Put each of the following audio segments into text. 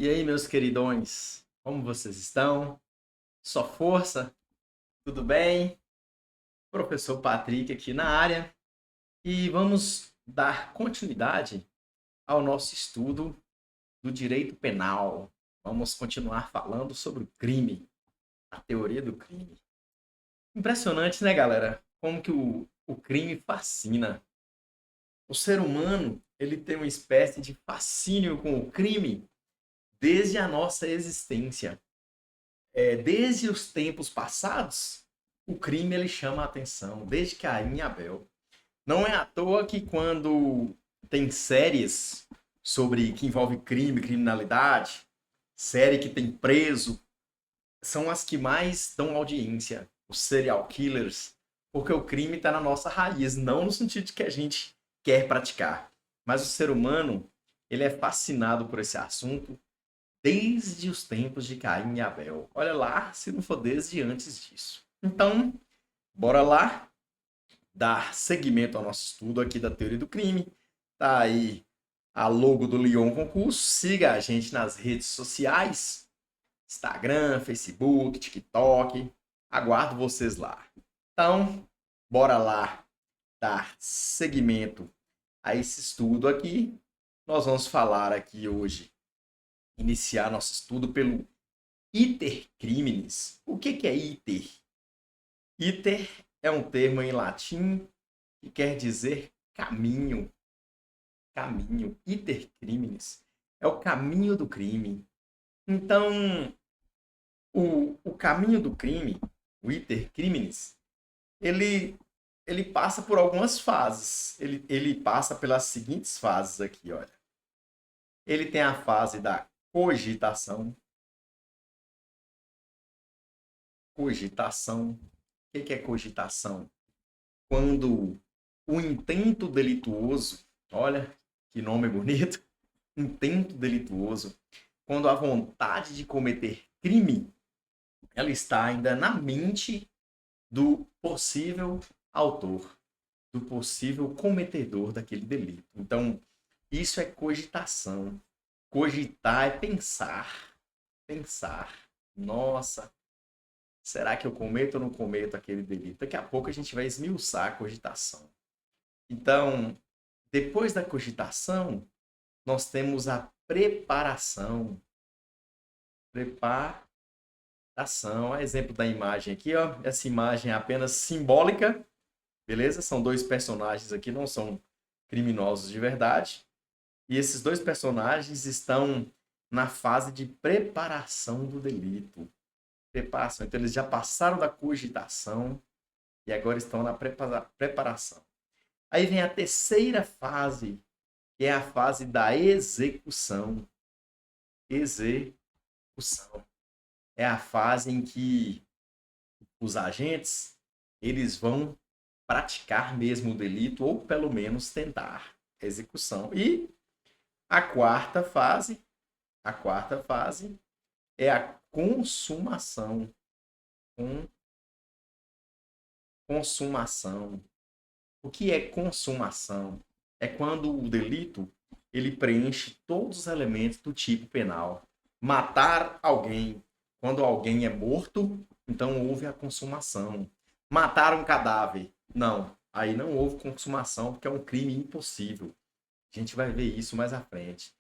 E aí, meus queridões, como vocês estão? Só força? Tudo bem? Professor Patrick aqui na área e vamos dar continuidade ao nosso estudo do direito penal. Vamos continuar falando sobre o crime, a teoria do crime. Impressionante, né, galera? Como que o crime fascina. O ser humano, ele tem uma espécie de fascínio com o crime desde a nossa existência. Desde os tempos passados, o crime ele chama a atenção, desde Caim e Abel. Não é à toa que quando tem séries sobre que envolve crime, criminalidade, série que tem preso, são as que mais dão audiência, os serial killers, porque o crime está na nossa raiz, não no sentido de que a gente quer praticar, mas o ser humano ele é fascinado por esse assunto desde os tempos de Caim e Abel. Olha lá, se não for desde antes disso. Então, bora lá dar seguimento ao nosso estudo aqui da teoria do crime. Tá aí a logo do Lyon Concurso. Siga a gente nas redes sociais: Instagram, Facebook, TikTok. Aguardo vocês lá. Então, bora lá dar seguimento a esse estudo aqui. Nós vamos falar aqui hoje, iniciar nosso estudo pelo iter criminis. O que é iter? Iter é um termo em latim que quer dizer caminho. Caminho. Iter criminis é o caminho do crime. Então, o caminho do crime, o iter criminis, ele, ele passa por algumas fases. Ele passa pelas seguintes fases aqui, olha. Ele tem a fase da cogitação. Cogitação. O que é cogitação? Quando o intento delituoso, olha que nome bonito, intento delituoso, quando a vontade de cometer crime, ela está ainda na mente do possível autor, do possível cometedor daquele delito. Então, isso é cogitação. Cogitar é pensar. Pensar. Nossa, será que eu cometo ou não cometo aquele delito? Daqui a pouco a gente vai esmiuçar a cogitação. Então, depois da cogitação, nós temos a preparação. Preparação. A exemplo da imagem aqui, ó. Essa imagem é apenas simbólica, beleza? São dois personagens aqui, não são criminosos de verdade. E esses dois personagens estão na fase de preparação do delito. Preparação. Então, eles já passaram da cogitação e agora estão na preparação. Aí vem a terceira fase, que é a fase da execução. Execução. É a fase em que os agentes eles vão praticar mesmo o delito ou pelo menos tentar a execução. E a quarta fase é a consumação. Consumação. O que é consumação? É quando o delito ele preenche todos os elementos do tipo penal. Matar alguém. Quando alguém é morto, então houve a consumação. Matar um cadáver. Não, aí não houve consumação porque é um crime impossível. A gente vai ver isso mais à frente.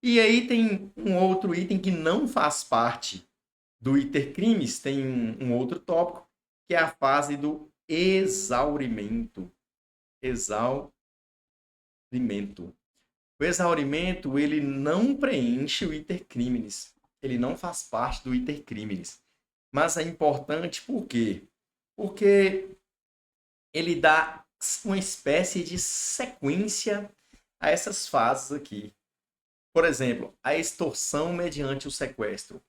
E aí tem um outro item que não faz parte do iter crimes, tem um outro tópico, que é a fase do exaurimento. Exaurimento. O exaurimento, ele não preenche o iter criminis. Ele não faz parte do iter criminis. Mas é importante por quê? Porque ele dá uma espécie de sequência a essas fases aqui. Por exemplo, a extorsão mediante o sequestro.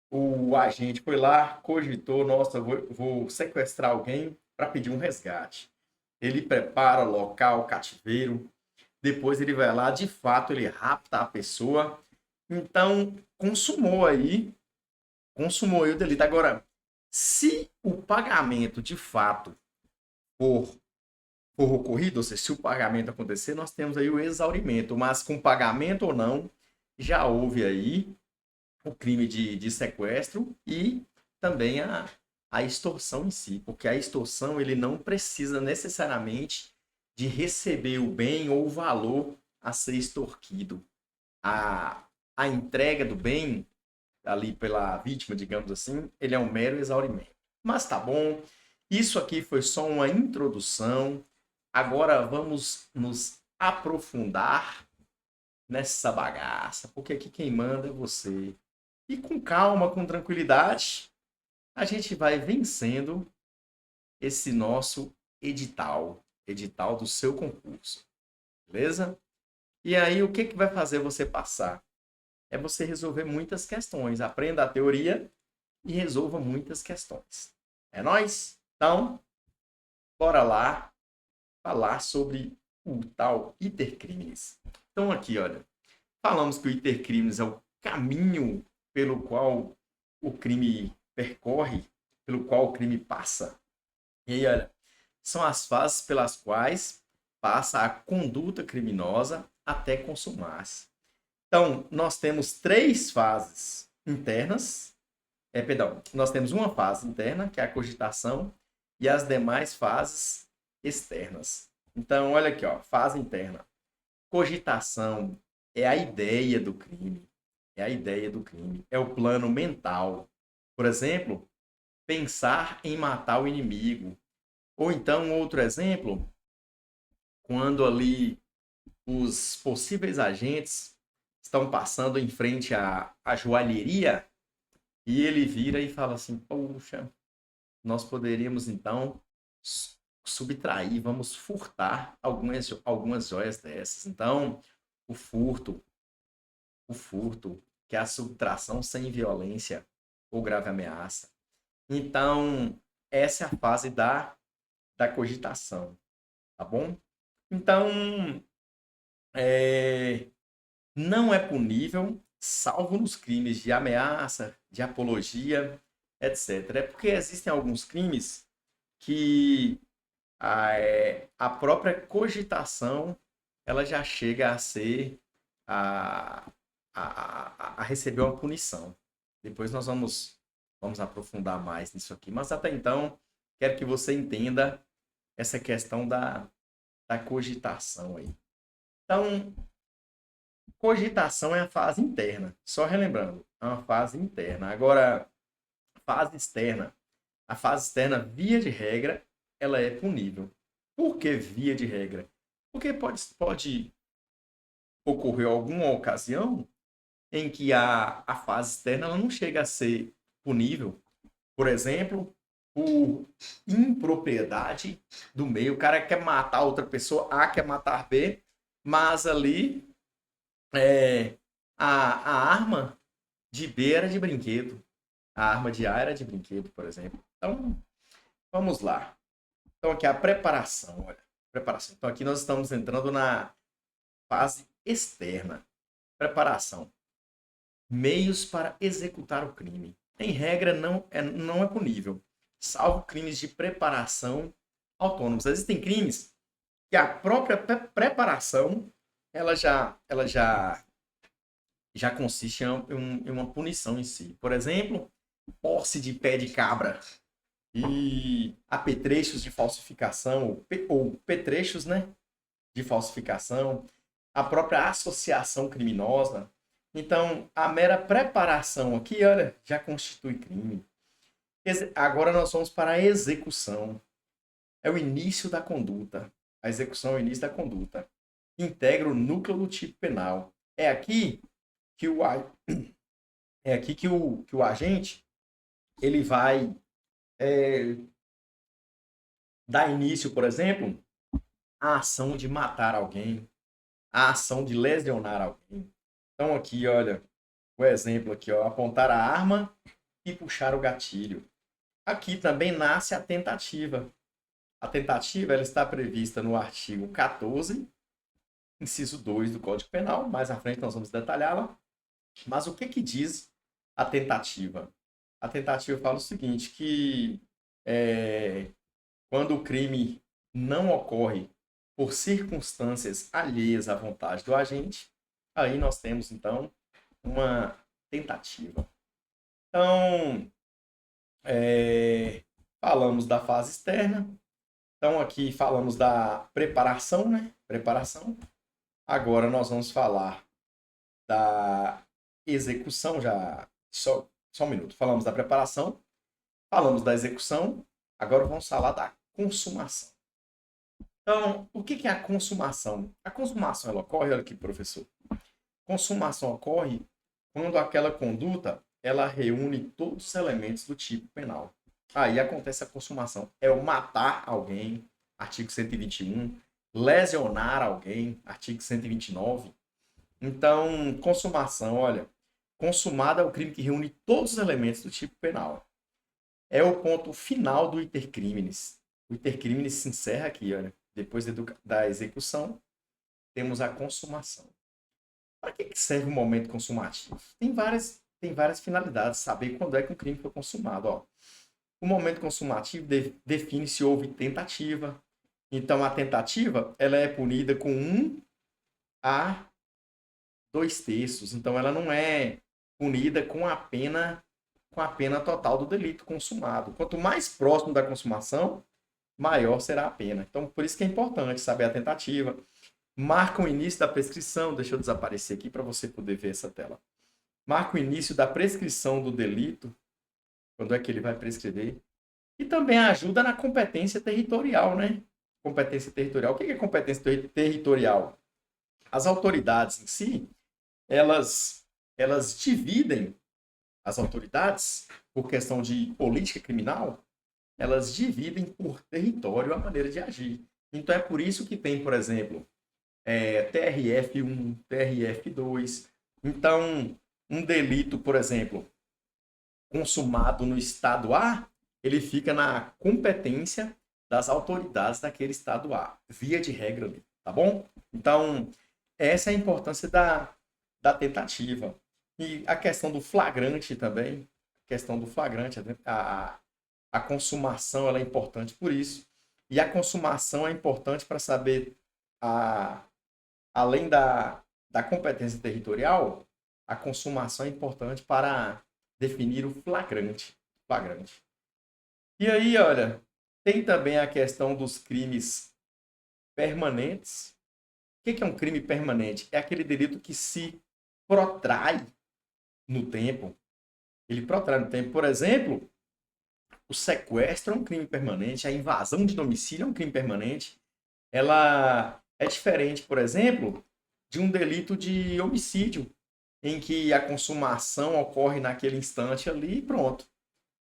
O agente foi lá, cogitou, nossa, vou sequestrar alguém para pedir um resgate. Ele prepara o local, o cativeiro, depois ele vai lá, de fato ele rapta a pessoa, então consumou aí o delito. Agora, se o pagamento de fato for, for ocorrido, ou seja, se o pagamento acontecer, nós temos aí o exaurimento, mas com pagamento ou não, já houve aí o crime de sequestro e também a extorsão em si, porque a extorsão ele não precisa necessariamente de receber o bem ou o valor a ser extorquido. A entrega do bem ali pela vítima, digamos assim, ele é um mero exaurimento. Mas tá bom, isso aqui foi só uma introdução. Agora vamos nos aprofundar nessa bagaça, porque aqui quem manda é você. E com calma, com tranquilidade, a gente vai vencendo esse nosso edital do seu concurso, beleza? E aí, o que que vai fazer você passar? É você resolver muitas questões. Aprenda a teoria e resolva muitas questões. É nóis? Então, bora lá falar sobre o tal Itercrimes. Então, aqui, olha, falamos que o Itercrimes é o caminho pelo qual o crime percorre, pelo qual o crime passa. E aí, olha, são as fases pelas quais passa a conduta criminosa até consumar-se. Então, nós temos três fases internas. Perdão, nós temos uma fase interna, que é a cogitação, e as demais fases externas. Então, olha aqui, ó, fase interna. Cogitação é a ideia do crime. É a ideia do crime. É o plano mental. Por exemplo, pensar em matar o inimigo. Ou então, um outro exemplo, quando ali os possíveis agentes estão passando em frente à joalheria e ele vira e fala assim: poxa, nós poderíamos então subtrair, vamos furtar algumas joias dessas. Então, o furto, o furto, que é a subtração sem violência ou grave ameaça. Então, essa é a fase da cogitação, tá bom? Então, é, não é punível, salvo nos crimes de ameaça, de apologia, etc. É porque existem alguns crimes que a própria cogitação ela já chega a ser a, a receber uma punição. Depois nós vamos aprofundar mais nisso aqui. Mas até então, quero que você entenda essa questão da cogitação aí. Então, cogitação é a fase interna. Só relembrando, é uma fase interna. Agora, fase externa. A fase externa, via de regra, ela é punível. Por que via de regra? Porque pode ocorrer alguma ocasião em que a fase externa ela não chega a ser punível. Por exemplo, por impropriedade do meio. O cara quer matar outra pessoa, A quer matar B, mas ali é, a arma de B era de brinquedo. A arma de A era de brinquedo, por exemplo. Então, vamos lá. Então, aqui a preparação. Olha, preparação. Então, aqui nós estamos entrando na fase externa. Preparação. Meios para executar o crime. Em regra, não é punível, salvo crimes de preparação autônomos. Existem crimes que a própria preparação ela já consiste em uma punição em si. Por exemplo, posse de pé de cabra e apetrechos de falsificação, ou petrechos, né, de falsificação, a própria associação criminosa. Então, a mera preparação aqui, olha, já constitui crime. Agora nós vamos para a execução. É o início da conduta. A execução é o início da conduta. Integra o núcleo do tipo penal. Que o, é aqui que o agente ele vai dar início, por exemplo, à ação de matar alguém, à ação de lesionar alguém. Então aqui, olha, o exemplo aqui, ó, apontar a arma e puxar o gatilho. Aqui também nasce a tentativa. A tentativa ela está prevista no artigo 14, inciso 2 do Código Penal. Mais à frente nós vamos detalhá-la. Mas o que que diz a tentativa? A tentativa fala o seguinte, que quando o crime não ocorre por circunstâncias alheias à vontade do agente, aí nós temos, então, uma tentativa. Então, falamos da fase externa. Então, aqui falamos da preparação, né? Preparação. Agora nós vamos falar da execução, já. Só um minuto. Falamos da preparação, falamos da execução, agora vamos falar da consumação. Então, o que é a consumação? A consumação ela ocorre, olha aqui, professor. Consumação ocorre quando aquela conduta ela reúne todos os elementos do tipo penal. Aí acontece a consumação. É o matar alguém, artigo 121, lesionar alguém, artigo 129. Então, consumação, olha, consumado é o crime que reúne todos os elementos do tipo penal. É o ponto final do iter criminis. O iter criminis se encerra aqui, olha. Depois da execução, temos a consumação. Para que serve o momento consumativo? Tem várias finalidades. Saber quando é que um crime foi consumado. Ó. O momento consumativo define se houve tentativa. Então, a tentativa ela é punida com 1 a 2/3. Então, ela não é punida com a pena total do delito consumado. Quanto mais próximo da consumação, maior será a pena. Então, por isso que é importante saber a tentativa. Marca o início da prescrição. Deixa eu desaparecer aqui para você poder ver essa tela. Marca o início da prescrição do delito. Quando é que ele vai prescrever? E também ajuda na competência territorial, né? Competência territorial. O que é competência territorial? As autoridades em si, elas dividem as autoridades, por questão de política criminal, elas dividem por território a maneira de agir. Então, é por isso que tem, por exemplo, TRF1, TRF2. Então, um delito, por exemplo, consumado no estado A, ele fica na competência das autoridades daquele estado A, via de regra ali, tá bom? Então, essa é a importância da tentativa. E a questão do flagrante também, a consumação ela é importante por isso. E a consumação é importante para saber, além da competência territorial, a consumação é importante para definir o flagrante. E aí, olha, tem também a questão dos crimes permanentes. O que é um crime permanente? É aquele delito que se protrai no tempo. Ele protrai no tempo. Por exemplo, o sequestro é um crime permanente, a invasão de domicílio é um crime permanente. Ela é diferente, por exemplo, de um delito de homicídio, em que a consumação ocorre naquele instante ali e pronto.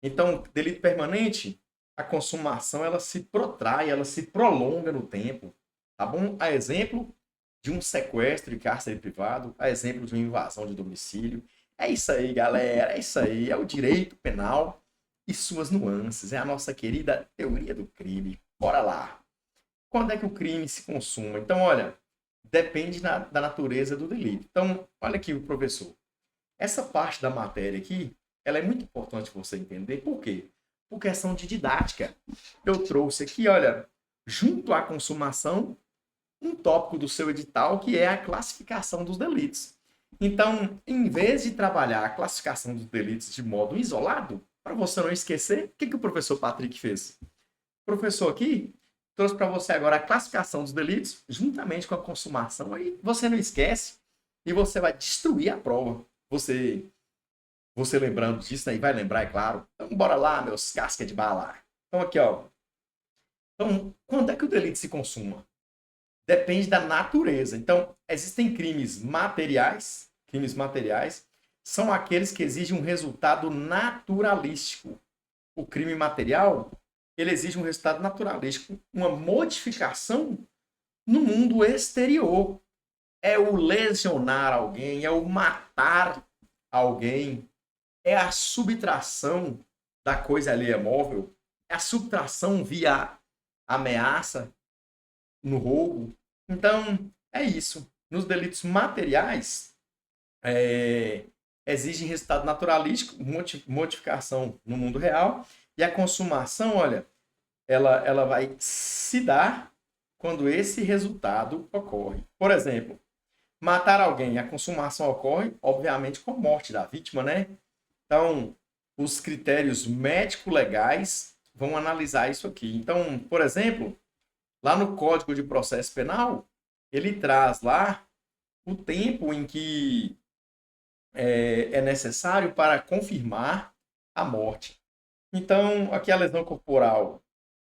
Então, delito permanente, a consumação ela se protrai, ela se prolonga no tempo. Tá bom? A exemplo de um sequestro e cárcere privado, a exemplo de uma invasão de domicílio. É isso aí, galera. É isso aí. É o direito penal e suas nuances. É a nossa querida teoria do crime. Bora lá. Quando é que o crime se consuma? Então, olha, depende da natureza do delito. Então, olha aqui o professor. Essa parte da matéria aqui, ela é muito importante você entender. Por quê? Por questão de didática. Eu trouxe aqui, olha, junto à consumação, um tópico do seu edital que é a classificação dos delitos. Então, em vez de trabalhar a classificação dos delitos de modo isolado, para você não esquecer, o que o professor Patrick fez? O professor aqui trouxe para você agora a classificação dos delitos juntamente com a consumação. Aí você não esquece e você vai destruir a prova. Você lembrando disso, aí vai lembrar, é claro. Então, bora lá, meus casca de bala. Então, aqui, ó. Então, quando é que o delito se consuma? Depende da natureza. Então, existem crimes materiais. Crimes materiais são aqueles que exigem um resultado naturalístico. O crime material, ele exige um resultado naturalístico, uma modificação no mundo exterior. É o lesionar alguém, é o matar alguém, é a subtração da coisa alheia móvel, é a subtração via ameaça no roubo. Então, é isso. Nos delitos materiais, exigem resultado naturalístico, modificação no mundo real, e a consumação, olha, ela vai se dar quando esse resultado ocorre. Por exemplo, matar alguém, a consumação ocorre, obviamente, com a morte da vítima, né? Então, os critérios médico-legais vão analisar isso aqui. Então, por exemplo, lá no Código de Processo Penal, ele traz lá o tempo em que é necessário para confirmar a morte. Então, aqui a lesão corporal,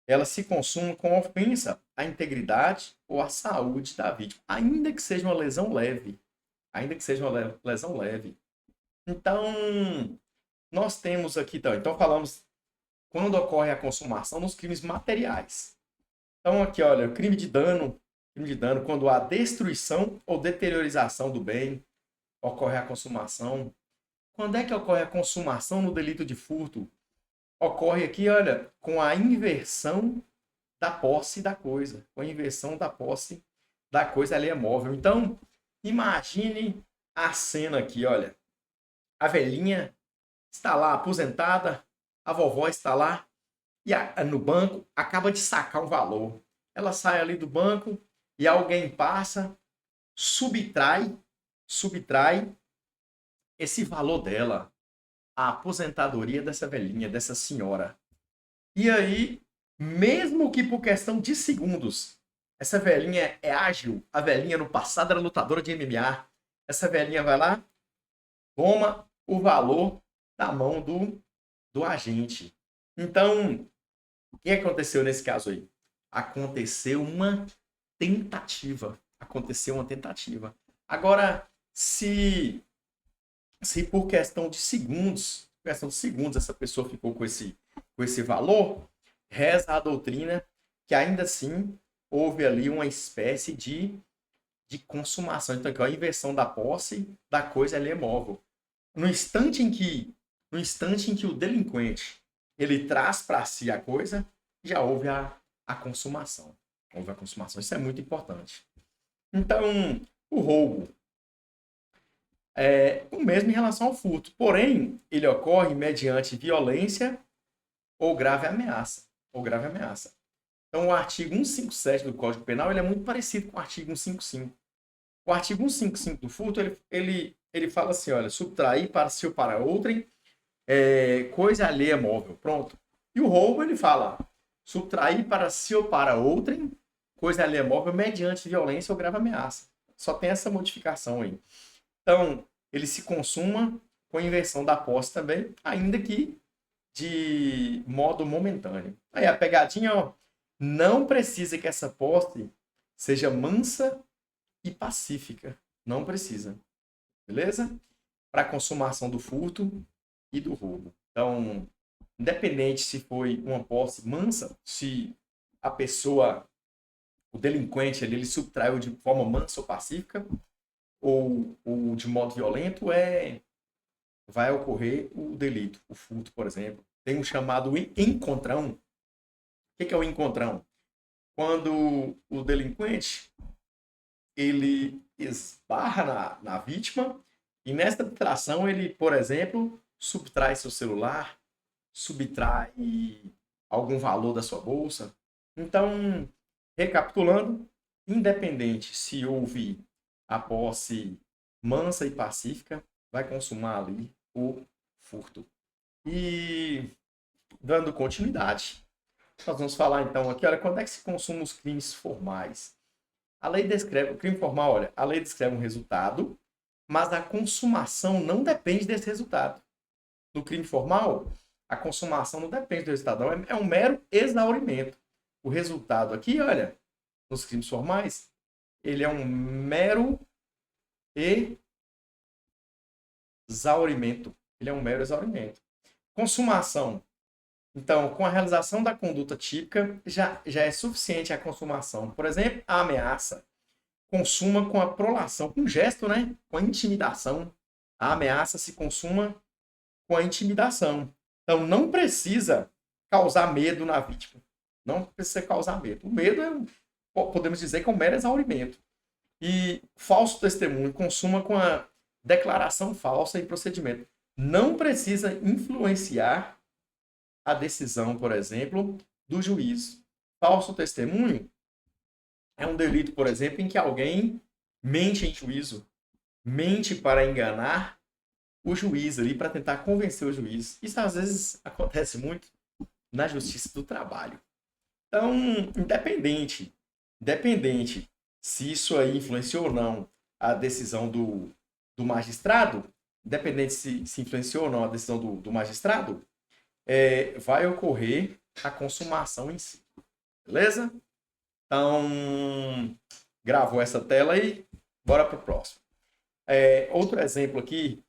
ela se consuma com ofensa à integridade ou à saúde da vítima, ainda que seja uma lesão leve. Ainda que seja uma lesão leve. Então, nós temos aqui, então falamos quando ocorre a consumação nos crimes materiais. Então, aqui, olha, o crime de dano, quando há destruição ou deteriorização do bem, ocorre a consumação. Quando é que ocorre a consumação no delito de furto? Ocorre aqui, olha, com a inversão da posse da coisa. Com a inversão da posse da coisa alheia móvel. Então, imagine a cena aqui, olha. A velhinha está lá aposentada, a vovó está lá e no banco acaba de sacar um valor. Ela sai ali do banco e alguém passa, subtrai esse valor dela, a aposentadoria dessa velhinha, dessa senhora. E aí, mesmo que por questão de segundos, essa velhinha é ágil, a velhinha no passado era lutadora de MMA, essa velhinha vai lá, toma o valor da mão do agente. Então, o que aconteceu nesse caso aí? Aconteceu uma tentativa. Agora, se por questão de segundos, essa pessoa ficou com esse valor, reza a doutrina que ainda assim houve ali uma espécie de consumação. Então, aqui, a inversão da posse da coisa ali é móvel. No instante em que o delinquente ele traz para si a coisa, já houve a consumação. Houve a consumação. Isso é muito importante. Então, o roubo é o mesmo em relação ao furto. Porém, ele ocorre mediante violência ou grave ameaça. Então, o artigo 157 do Código Penal ele é muito parecido com o artigo 155. O artigo 155 do furto, ele fala assim, olha, subtrair para si ou para outrem coisa alheia móvel. Pronto. E o roubo, ele fala, subtrair para si ou para outrem coisa alheia móvel mediante violência ou grave ameaça. Só tem essa modificação aí. Então, ele se consuma com a inversão da posse também, ainda que de modo momentâneo. Aí a pegadinha, ó, não precisa que essa posse seja mansa e pacífica. Não precisa. Beleza? Para a consumação do furto e do roubo. Então, independente se foi uma posse mansa, se a pessoa, o delinquente, ele subtraiu de forma mansa ou pacífica, ou de modo violento, vai ocorrer o delito, o furto, por exemplo. Tem um chamado encontrão. O que é o encontrão? Quando o delinquente ele esbarra na vítima e nessa subtração ele, por exemplo, subtrai seu celular, subtrai algum valor da sua bolsa. Então, recapitulando, independente se houve a posse mansa e pacífica, vai consumar ali o furto. E dando continuidade, nós vamos falar então aqui, olha, quando é que se consuma os crimes formais? A lei descreve, o crime formal, olha, a lei descreve um resultado, mas a consumação não depende desse resultado. No crime formal, a consumação não depende do resultado, não, é um mero exaurimento. O resultado aqui, olha, nos crimes formais, ele é um mero exaurimento. Ele é um mero exaurimento. Consumação. Então, com a realização da conduta típica, já é suficiente a consumação. Por exemplo, a ameaça. Consuma com a prolação, com gesto, né? Com a intimidação. A ameaça se consuma com a intimidação. Então, não precisa causar medo na vítima. Não precisa causar medo. O medo podemos dizer que é um mero exaurimento. E falso testemunho, consuma com a declaração falsa em procedimento. Não precisa influenciar a decisão, por exemplo, do juiz. Falso testemunho é um delito, por exemplo, em que alguém mente em juízo, mente para enganar o juiz ali, para tentar convencer o juiz. Isso às vezes acontece muito na justiça do trabalho. Então, independente se isso aí influenciou ou não a decisão do magistrado, independente se influenciou ou não a decisão do magistrado, vai ocorrer a consumação em si. Beleza? Então, gravou essa tela aí, bora para o próximo. Outro exemplo aqui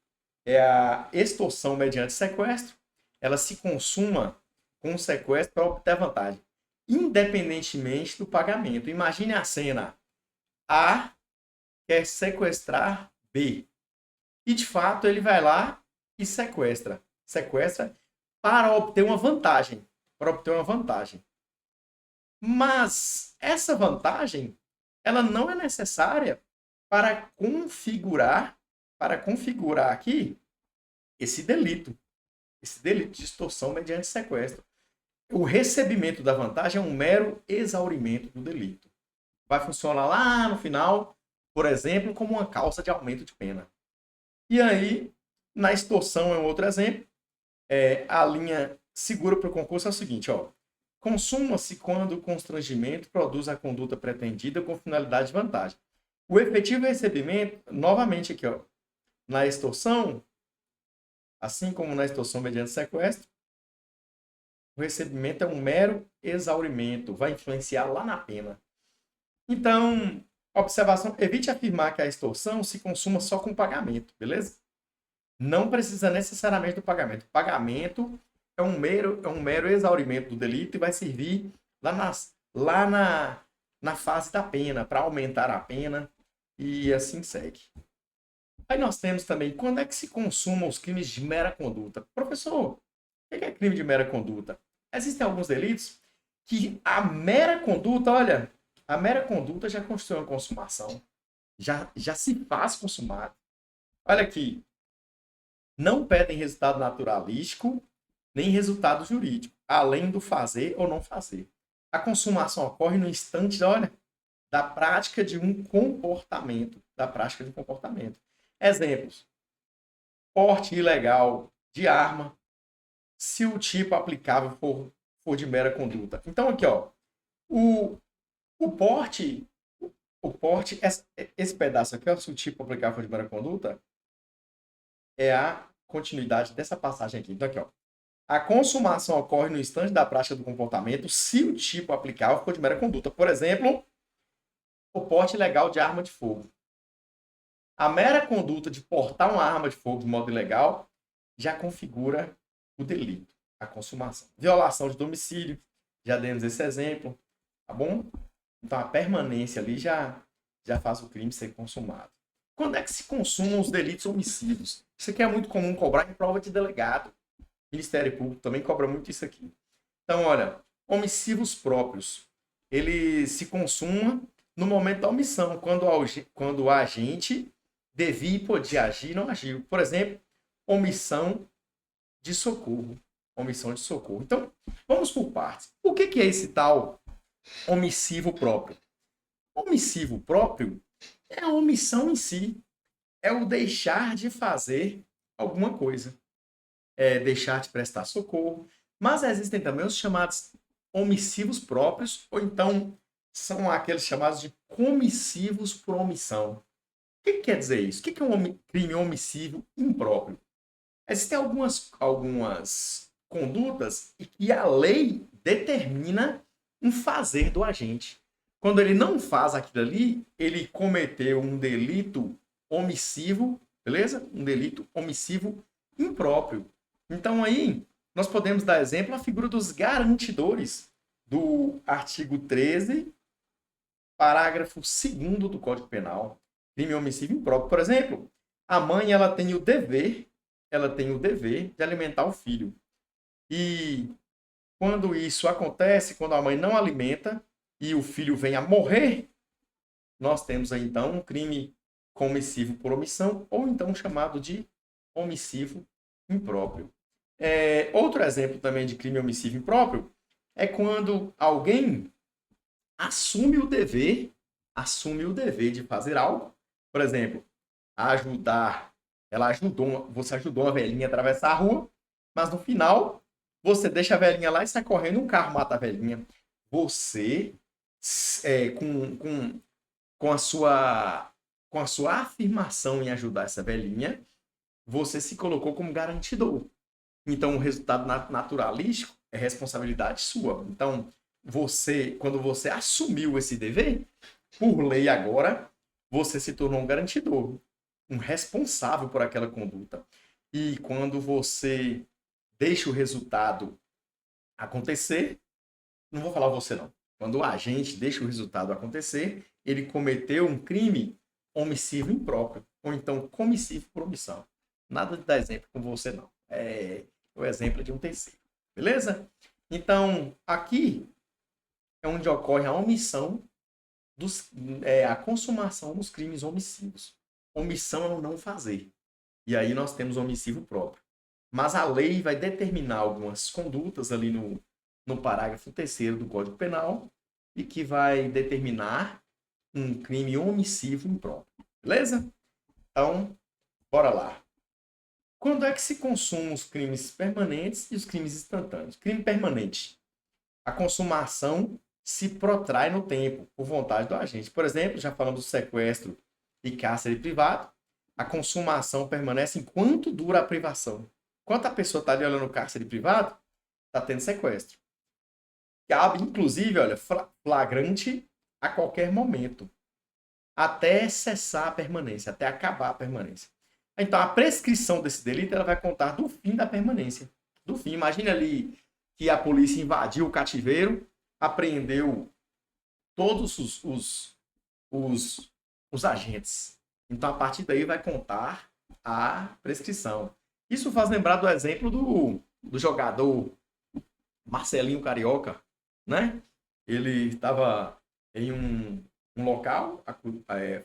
é a extorsão mediante sequestro. Ela se consuma com o sequestro para obter vantagem, independentemente do pagamento. Imagine a cena: A quer sequestrar B. E de fato ele vai lá e sequestra. Sequestra para obter uma vantagem. Para obter uma vantagem. Mas essa vantagem, ela não é necessária para configurar aqui esse delito de extorsão mediante sequestro. O recebimento da vantagem é um mero exaurimento do delito. Vai funcionar lá no final, por exemplo, como uma causa de aumento de pena. E aí, na extorsão é um outro exemplo. A linha segura para o concurso é o seguinte, ó. Consuma-se quando o constrangimento produz a conduta pretendida com finalidade de vantagem. O efetivo recebimento, novamente aqui, ó, na extorsão, assim como na extorsão mediante sequestro, o recebimento é um mero exaurimento, vai influenciar lá na pena. Então, observação, evite afirmar que a extorsão se consuma só com pagamento, beleza? Não precisa necessariamente do pagamento. O pagamento é um mero exaurimento do delito e vai servir lá na fase da pena, para aumentar a pena e assim segue. Aí nós temos também, quando é que se consumam os crimes de mera conduta? Professor, o que é crime de mera conduta? Existem alguns delitos que a mera conduta, olha, a mera conduta já constitui uma consumação. Já se faz consumado. Olha aqui, não pedem resultado naturalístico, nem resultado jurídico, além do fazer ou não fazer. A consumação ocorre no instante, olha, da prática de um comportamento. Exemplos: porte ilegal de arma, se o tipo aplicável for de mera conduta. Então, aqui, ó, o porte, esse pedaço aqui, ó, se o tipo aplicável for de mera conduta, é a continuidade dessa passagem aqui. Então, aqui, ó. A consumação ocorre no instante da prática do comportamento se o tipo aplicável for de mera conduta. Por exemplo, o porte ilegal de arma de fogo. A mera conduta de portar uma arma de fogo de modo ilegal já configura o delito, a consumação. Violação de domicílio, já demos esse exemplo, tá bom? Então a permanência ali já faz o crime ser consumado. Quando é que se consumam os delitos omissivos? Isso aqui é muito comum cobrar em prova de delegado. O Ministério Público também cobra muito isso aqui. Então, olha, omissivos próprios. Ele se consuma no momento da omissão, quando o agente devia e podia agir e não agiu. Por exemplo, omissão de socorro. Omissão de socorro. Então, vamos por partes. O que é esse tal omissivo próprio? Omissivo próprio é a omissão em si. É o deixar de fazer alguma coisa. É deixar de prestar socorro. Mas existem também os chamados omissivos próprios, ou então são aqueles chamados de comissivos por omissão. O que quer dizer isso? O que é um crime omissivo impróprio? Existem algumas condutas e a lei determina um fazer do agente. Quando ele não faz aquilo ali, ele cometeu um delito omissivo, beleza? Um delito omissivo impróprio. Então aí, nós podemos dar exemplo a figura dos garantidores do artigo 13, parágrafo 2º do Código Penal. Crime omissivo impróprio. Por exemplo, a mãe ela tem o dever de alimentar o filho. E quando isso acontece, quando a mãe não alimenta e o filho vem a morrer, nós temos aí então um crime comissivo por omissão, ou então chamado de omissivo impróprio. Outro exemplo também de crime omissivo impróprio é quando alguém assume o dever de fazer algo, Por exemplo, você ajudou uma velhinha a atravessar a rua, mas no final você deixa a velhinha lá e sai correndo, um carro mata a velhinha. Você, com a com a sua afirmação em ajudar essa velhinha, você se colocou como garantidor. Então, o resultado naturalístico é responsabilidade sua. Então, quando você assumiu esse dever, por lei agora, você se tornou um garantidor, um responsável por aquela conduta. E quando você deixa o resultado acontecer, não vou falar você não. Quando o agente deixa o resultado acontecer, ele cometeu um crime omissivo impróprio, ou então comissivo por omissão. Nada de dar exemplo com você não. É o exemplo de um terceiro. Beleza? Então, aqui é onde ocorre a omissão a consumação dos crimes omissivos. Omissão é o não fazer. E aí nós temos omissivo próprio. Mas a lei vai determinar algumas condutas ali no parágrafo 3º do Código Penal e que vai determinar um crime omissivo impróprio. Beleza? Então, bora lá. Quando é que se consumam os crimes permanentes e os crimes instantâneos? Crime permanente. A consumação se protrai no tempo, por vontade do agente. Por exemplo, já falamos do sequestro e cárcere privado. A consumação permanece enquanto dura a privação. Enquanto a pessoa está ali olhando o cárcere privado, está tendo sequestro. Cabe, inclusive, olha, flagrante a qualquer momento, até cessar a permanência, até acabar a permanência. Então, a prescrição desse delito ela vai contar do fim da permanência. Do fim. Imagina ali que a polícia invadiu o cativeiro, apreendeu todos os agentes. Então, a partir daí vai contar a prescrição. Isso faz lembrar do exemplo do jogador Marcelinho Carioca, né? Ele estava em um local,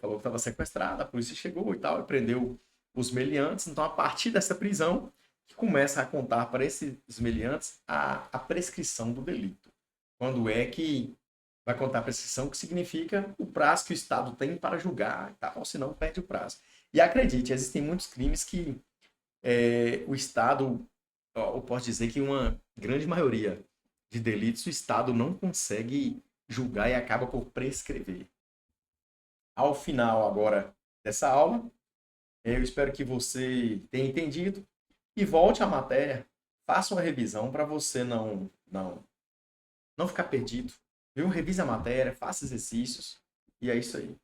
falou que estava sequestrado, a polícia chegou e tal, e prendeu os meliantes. Então, a partir dessa prisão, que começa a contar para esses meliantes a prescrição do delito. Quando é que vai contar a prescrição, que significa o prazo que o Estado tem para julgar, tá? Ou senão perde o prazo. E acredite, existem muitos crimes que o Estado, eu posso dizer que uma grande maioria de delitos o Estado não consegue julgar e acaba por prescrever. Ao final agora dessa aula, eu espero que você tenha entendido e volte à matéria, faça uma revisão para você não ficar perdido. Viu? Revise a matéria, faça exercícios e é isso aí.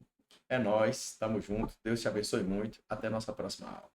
É nóis, tamo junto, Deus te abençoe muito, até a nossa próxima aula.